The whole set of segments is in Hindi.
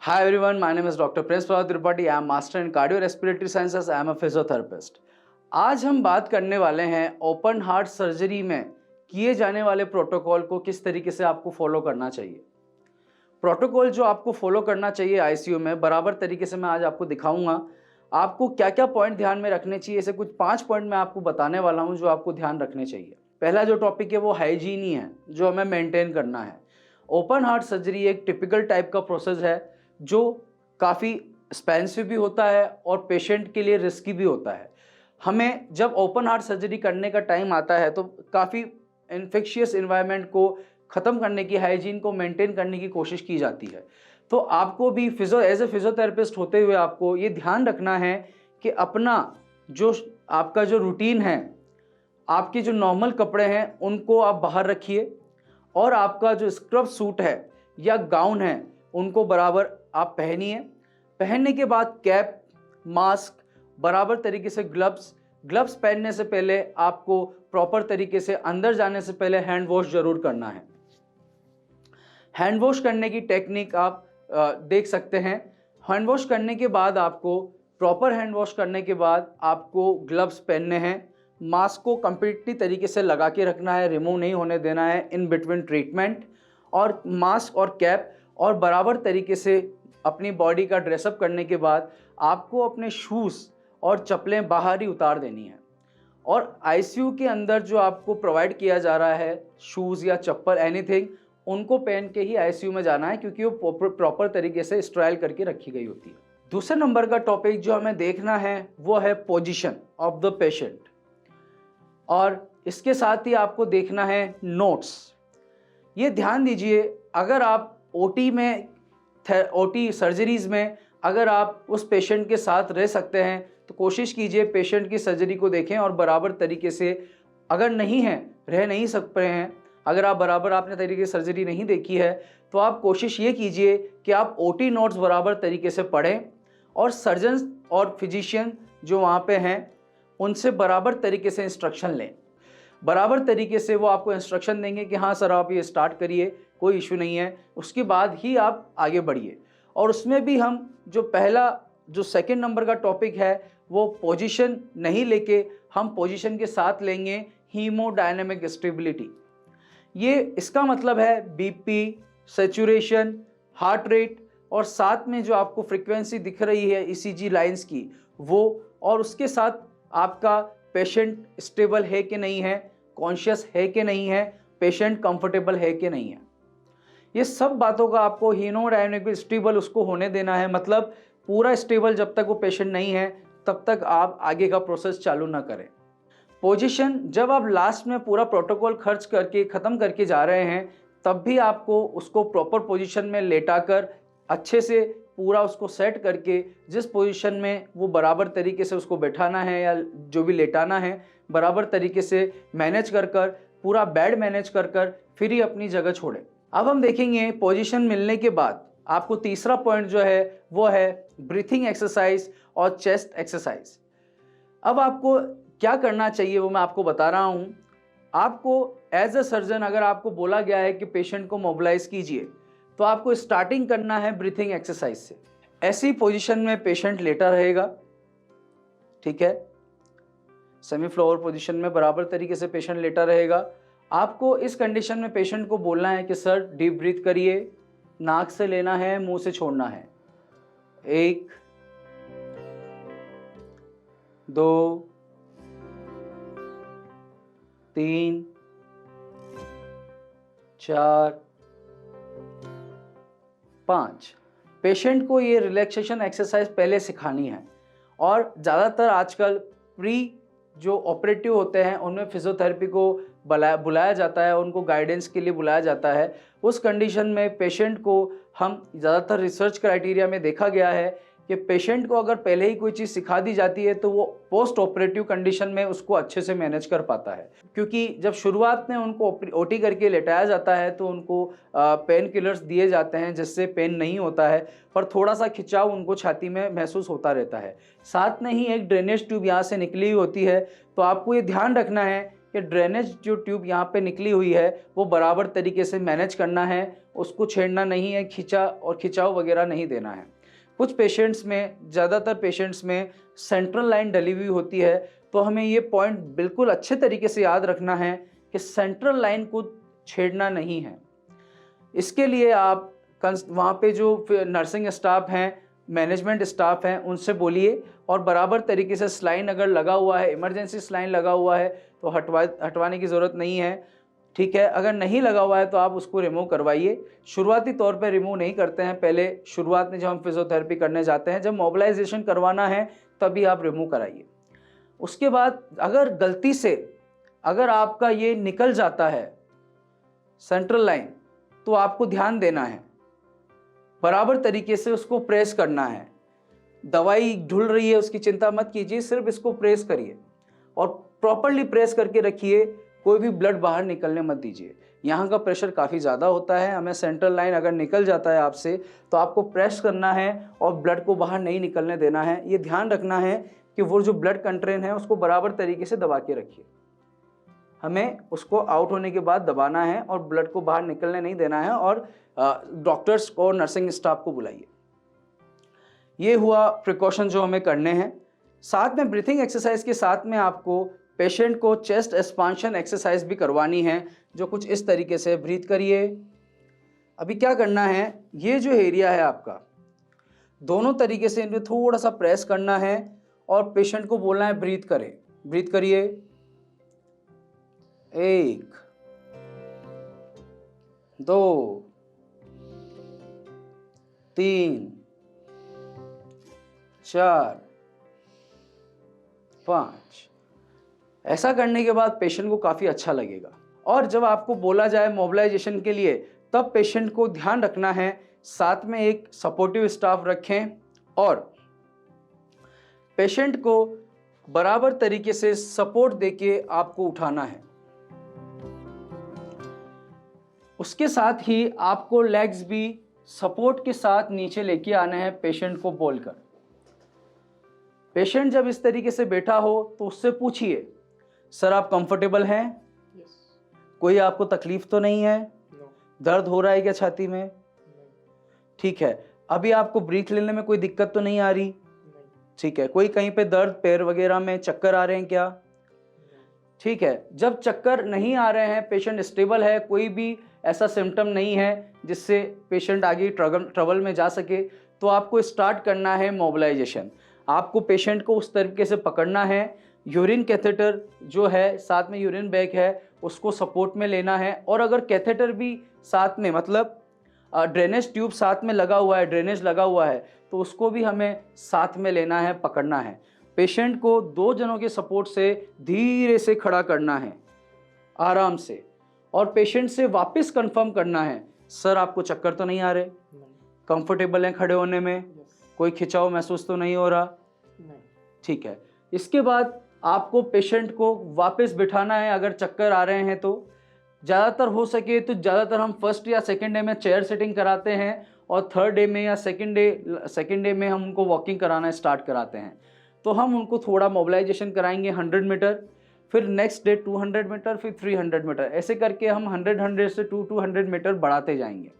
Hi everyone, my name is Dr. Prince Pravat Tripathi. I am Master in Cardiorespiratory Sciences. I am a physiotherapist. आज हम बात करने वाले हैं ओपन हार्ट सर्जरी में किए जाने वाले प्रोटोकॉल को किस तरीके से आपको फॉलो करना चाहिए। प्रोटोकॉल जो आपको फॉलो करना चाहिए आईसीयू में बराबर तरीके से मैं आज आपको दिखाऊंगा। आपको क्या क्या पॉइंट ध्यान में रखने चाहिए, ऐसे कुछ 5 पॉइंट मैं आपको बताने वाला हूं जो आपको ध्यान रखने चाहिए। पहला जो टॉपिक है वो हाइजीन ही है जो हमें मेंटेन करना है। ओपन हार्ट सर्जरी एक टिपिकल टाइप का प्रोसेस है जो काफ़ी एक्सपेंसिव भी होता है और पेशेंट के लिए रिस्की भी होता है। हमें जब ओपन हार्ट सर्जरी करने का टाइम आता है तो काफ़ी इन्फेक्शियस इन्वायरमेंट को ख़त्म करने की, हाइजीन को मेंटेन करने की कोशिश की जाती है। तो आपको भी एज ए फिजियोथेरेपिस्ट होते हुए आपको ये ध्यान रखना है कि अपना जो आपका जो रूटीन है, आपके जो नॉर्मल कपड़े हैं उनको आप बाहर रखिए और आपका जो स्क्रब सूट है या गाउन है उनको बराबर आप पहनिए। पहनने के बाद कैप, मास्क, बराबर तरीके से ग्लव्स पहनने से पहले आपको प्रॉपर तरीके से अंदर जाने से पहले हैंड वॉश जरूर करना है। हैंड वॉश करने की टेक्निक आप देख सकते हैं। हैंड वॉश करने के बाद आपको प्रॉपर हैंड वॉश करने के बाद आपको ग्लव्स पहनने हैं। मास्क को कंप्लीटली तरीके से लगा के रखना है, रिमूव नहीं होने देना है इन बिटवीन ट्रीटमेंट। और मास्क और कैप और बराबर तरीके से अपनी बॉडी का ड्रेसअप करने के बाद आपको अपने शूज़ और चप्पलें बाहर ही उतार देनी है। और आईसीयू के अंदर जो आपको प्रोवाइड किया जा रहा है शूज़ या चप्पल एनीथिंग, उनको पहन के ही आईसीयू में जाना है क्योंकि वो प्रॉपर तरीके से स्टेराइल करके रखी गई होती है। दूसरे नंबर का टॉपिक जो हमें देखना है वो है पोजीशन ऑफ द पेशेंट, और इसके साथ ही आपको देखना है नोट्स। ये ध्यान दीजिए, अगर आप ओटी सर्जरीज में अगर आप उस पेशेंट के साथ रह सकते हैं तो कोशिश कीजिए पेशेंट की सर्जरी को देखें और बराबर तरीके से, अगर नहीं है, रह नहीं सकते हैं, अगर आप बराबर आपने तरीके से सर्जरी नहीं देखी है तो आप कोशिश ये कीजिए कि आप ओटी नोट्स बराबर तरीके से पढ़ें और सर्जन और फिजिशियन जो वहाँ पे हैं उनसे बराबर तरीके से इंस्ट्रक्शन लें। बराबर तरीके से वो आपको इंस्ट्रक्शन देंगे कि हाँ सर आप ये स्टार्ट करिए, कोई इशू नहीं है, उसके बाद ही आप आगे बढ़िए। और उसमें भी हम जो सेकंड नंबर का टॉपिक है वो पोजीशन नहीं लेके हम पोजीशन के साथ लेंगे हीमोडायनेमिक स्टेबिलिटी। ये इसका मतलब है बीपी, सैचुरेशन, हार्ट रेट और साथ में जो आपको फ्रीक्वेंसी दिख रही है ईसीजी लाइंस की वो, और उसके साथ आपका पेशेंट स्टेबल है कि नहीं है, कॉन्शियस है कि नहीं है, पेशेंट कंफर्टेबल है कि नहीं है। ये सब बातों का आपको हीमोडायनेमिक स्टेबल उसको होने देना है। मतलब पूरा स्टेबल जब तक वो पेशेंट नहीं है तब तक आप आगे का प्रोसेस चालू ना करें। पोजीशन, जब आप लास्ट में पूरा प्रोटोकॉल खर्च करके ख़त्म करके जा रहे हैं तब भी आपको उसको प्रॉपर पोजीशन में लेटाकर अच्छे से पूरा उसको सेट करके जिस पोजीशन में वो बराबर तरीके से उसको बैठाना है या जो भी लेटाना है बराबर तरीके से मैनेज कर पूरा बेड मैनेज कर फिर ही अपनी जगह छोड़ें। अब हम देखेंगे पोजीशन मिलने के बाद आपको तीसरा पॉइंट जो है वो है ब्रीथिंग एक्सरसाइज और चेस्ट एक्सरसाइज। अब आपको क्या करना चाहिए वो मैं आपको बता रहा हूँ। आपको एज अ सर्जन अगर आपको बोला गया है कि पेशेंट को मोबिलाइज कीजिए तो आपको स्टार्टिंग करना है ब्रीथिंग एक्सरसाइज से। ऐसी पोजीशन में पेशेंट लेटा रहेगा, ठीक है, सेमी फ्लोर पोजीशन में बराबर तरीके से पेशेंट लेटा रहेगा। आपको इस कंडीशन में पेशेंट को बोलना है कि सर डीप ब्रीथ करिए, नाक से लेना है, मुंह से छोड़ना है। 1 2 3 4 5। पेशेंट को ये रिलैक्सेशन एक्सरसाइज पहले सिखानी है। और ज़्यादातर आजकल प्री जो ऑपरेटिव होते हैं उनमें फिजियोथेरेपी को बुलाया जाता है, उनको गाइडेंस के लिए बुलाया जाता है। उस कंडीशन में पेशेंट को हम ज़्यादातर रिसर्च क्राइटेरिया में देखा गया है कि पेशेंट को अगर पहले ही कोई चीज़ सिखा दी जाती है तो वो पोस्ट ऑपरेटिव कंडीशन में उसको अच्छे से मैनेज कर पाता है। क्योंकि जब शुरुआत में उनको ओटी करके लेटाया जाता है तो उनको पेन किलर्स दिए जाते हैं जिससे पेन नहीं होता है, पर थोड़ा सा खिंचाव उनको छाती में महसूस होता रहता है। साथ में ही एक ड्रेनेज ट्यूब यहाँ से निकली हुई होती है, तो आपको ये ध्यान रखना है कि ड्रेनेज जो ट्यूब यहाँ पे निकली हुई है वो बराबर तरीके से मैनेज करना है उसको छेड़ना नहीं है, खिंचाव वगैरह नहीं देना है। कुछ पेशेंट्स में, ज़्यादातर पेशेंट्स में सेंट्रल लाइन डली हुई होती है, तो हमें ये पॉइंट बिल्कुल अच्छे तरीके से याद रखना है कि सेंट्रल लाइन को छेड़ना नहीं है। इसके लिए आप वहाँ पे जो नर्सिंग स्टाफ हैं, मैनेजमेंट स्टाफ हैं, उनसे बोलिए और बराबर तरीके से स्लाइन अगर लगा हुआ है, इमरजेंसी स्लाइन लगा हुआ है तो हटवाने की ज़रूरत नहीं है, ठीक है। अगर नहीं लगा हुआ है तो आप उसको रिमूव करवाइए। शुरुआती तौर पे रिमूव नहीं करते हैं, पहले शुरुआत में जब हम फिजियोथेरेपी करने जाते हैं, जब मोबिलाइजेशन करवाना है तभी आप रिमूव कराइए। उसके बाद अगर गलती से अगर आपका ये निकल जाता है सेंट्रल लाइन, तो आपको ध्यान देना है, बराबर तरीके से उसको प्रेस करना है। दवाई ढुल रही है उसकी चिंता मत कीजिए, सिर्फ इसको प्रेस करिए और प्रॉपरली प्रेस करके रखिए, कोई भी ब्लड बाहर निकलने मत दीजिए। यहाँ का प्रेशर काफ़ी ज़्यादा होता है, हमें सेंट्रल लाइन अगर निकल जाता है आपसे तो आपको प्रेस करना है और ब्लड को बाहर नहीं निकलने देना है। ये ध्यान रखना है कि वो जो ब्लड कंटेन है उसको बराबर तरीके से दबा के रखिए। हमें उसको आउट होने के बाद दबाना है और ब्लड को बाहर निकलने नहीं देना है और डॉक्टर्स को, नर्सिंग स्टाफ को बुलाइए। ये हुआ प्रिकॉशन जो हमें करने हैं। साथ में ब्रीथिंग एक्सरसाइज के साथ में आपको पेशेंट को चेस्ट एक्सपांशन एक्सरसाइज भी करवानी है, जो कुछ इस तरीके से। ब्रीथ करिए। अभी क्या करना है, ये जो एरिया है आपका, दोनों तरीके से इनको थोड़ा सा प्रेस करना है और पेशेंट को बोलना है ब्रीथ करें। ब्रीथ करिए। 1 2 3 4 5। ऐसा करने के बाद पेशेंट को काफ़ी अच्छा लगेगा। और जब आपको बोला जाए मोबिलाइजेशन के लिए, तब पेशेंट को ध्यान रखना है, साथ में एक सपोर्टिव स्टाफ रखें और पेशेंट को बराबर तरीके से सपोर्ट देके आपको उठाना है। उसके साथ ही आपको लेग्स भी सपोर्ट के साथ नीचे लेके आने हैं पेशेंट को बोलकर। पेशेंट जब इस तरीके से बैठा हो तो उससे पूछिए, सर आप कंफर्टेबल हैं? यस। कोई आपको तकलीफ तो नहीं है? नो। दर्द हो रहा है क्या छाती में? ठीक है। अभी आपको ब्रीथ लेने में कोई दिक्कत तो नहीं आ रही? नहीं। ठीक है। कोई कहीं पे दर्द, पैर वगैरह में चक्कर आ रहे हैं क्या? ठीक है। जब चक्कर नहीं आ रहे हैं, पेशेंट स्टेबल है, कोई भी ऐसा सिम्टम नहीं है जिससे पेशेंट आगे ट्रबल में जा सके, तो आपको स्टार्ट करना है मोबिलाइजेशन। आपको पेशेंट को उस तरीके से पकड़ना है, यूरिन कैथेटर जो है, साथ में यूरिन बैग है, उसको सपोर्ट में लेना है। और अगर कैथेटर भी साथ में, मतलब ड्रेनेज ट्यूब साथ में लगा हुआ है, ड्रेनेज लगा हुआ है, तो उसको भी हमें साथ में लेना है, पकड़ना है। पेशेंट को 2 जनों के सपोर्ट से धीरे से खड़ा करना है, आराम से, और पेशेंट से वापस कंफर्म करना है, सर आपको चक्कर तो नहीं आ रहे? कंफर्टेबल हैं खड़े होने में? कोई खिंचाव महसूस तो नहीं हो रहा? नहीं। ठीक है। इसके बाद आपको पेशेंट को वापस बिठाना है अगर चक्कर आ रहे हैं तो। ज़्यादातर हो सके तो ज़्यादातर हम फर्स्ट या सेकंड डे में चेयर सिटिंग कराते हैं और थर्ड डे में या सेकंड डे में हम उनको वॉकिंग कराना स्टार्ट कराते हैं। तो हम उनको थोड़ा मोबिलाइजेशन कराएंगे 100 मीटर, फिर नेक्स्ट डे 200 मीटर, फिर 300 मीटर, ऐसे करके हम 100 से 200 मीटर बढ़ाते जाएंगे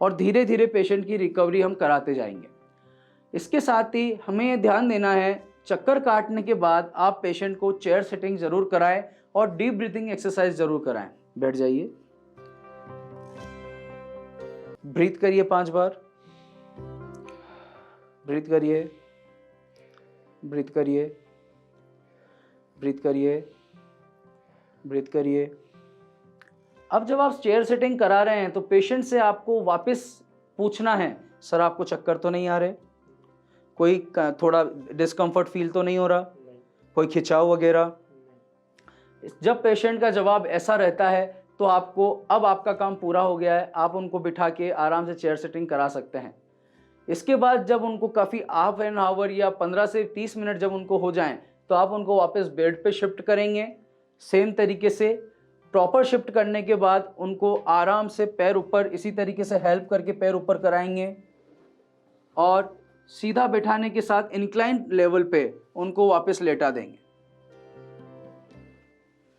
और धीरे धीरे पेशेंट की रिकवरी हम कराते जाएंगे। इसके साथ ही हमें ये ध्यान देना है, चक्कर काटने के बाद आप पेशेंट को चेयर सिटिंग ज़रूर कराएं और डीप ब्रीथिंग एक्सरसाइज ज़रूर कराएं। बैठ जाइए। ब्रीथ करिए 5 बार। ब्रीथ करिए, ब्रीथ करिए, ब्रीथ करिए, ब्रीथ करिए। अब जब आप चेयर सिटिंग करा रहे हैं तो पेशेंट से आपको वापस पूछना है, सर आपको चक्कर तो नहीं आ रहे? कोई थोड़ा डिस्कम्फर्ट फील तो नहीं हो रहा? नहीं। कोई खिंचाव वगैरह? जब पेशेंट का जवाब ऐसा रहता है तो आपको, अब आपका काम पूरा हो गया है, आप उनको बिठा के आराम से चेयर सिटिंग करा सकते हैं। इसके बाद जब उनको काफ़ी हाफ एन आवर या 15 से 30 मिनट जब उनको हो जाएं, तो आप उनको वापस बेड पे शिफ्ट करेंगे। सेम तरीके से प्रॉपर शिफ्ट करने के बाद उनको आराम से पैर ऊपर, इसी तरीके से हेल्प करके पैर ऊपर कराएंगे और सीधा बिठाने के साथ इंक्लाइन लेवल पे उनको वापस लेटा देंगे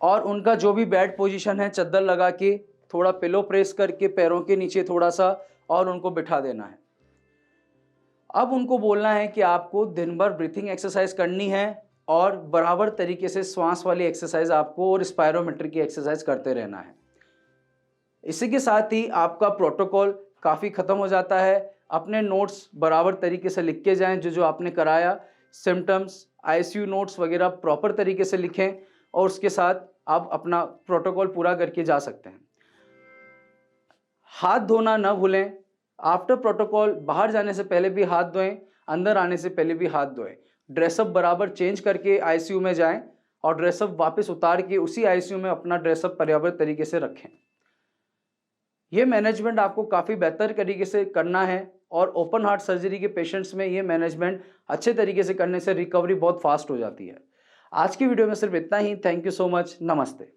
और उनका जो भी बेड पोजीशन है, चद्दर लगा के थोड़ा पिलो प्रेस करके पैरों के नीचे थोड़ा सा और उनको बिठा देना है। अब उनको बोलना है कि आपको दिन भर ब्रीथिंग एक्सरसाइज करनी है और बराबर तरीके से श्वास वाली एक्सरसाइज आपको और स्पायरोमीटर की एक्सरसाइज करते रहना है। इसी के साथ ही आपका प्रोटोकॉल काफ़ी ख़त्म हो जाता है। अपने नोट्स बराबर तरीके से लिख के जाएं, जो आपने कराया, सिम्टम्स, आईसीयू नोट्स वगैरह प्रॉपर तरीके से लिखें और उसके साथ आप अपना प्रोटोकॉल पूरा करके जा सकते हैं। हाथ धोना न भूलें। आफ्टर प्रोटोकॉल बाहर जाने से पहले भी हाथ धोएं, अंदर आने से पहले भी हाथ धोएं। ड्रेसअप बराबर चेंज करके आईसीयू में जाएं और ड्रेसअप वापस उतार के उसी आईसीयू में अपना ड्रेसअप बराबर तरीके से रखें। ये मैनेजमेंट आपको काफ़ी बेहतर तरीके से करना है और ओपन हार्ट सर्जरी के पेशेंट्स में ये मैनेजमेंट अच्छे तरीके से करने से रिकवरी बहुत फास्ट हो जाती है। आज की वीडियो में सिर्फ इतना ही। Thank you so much. नमस्ते।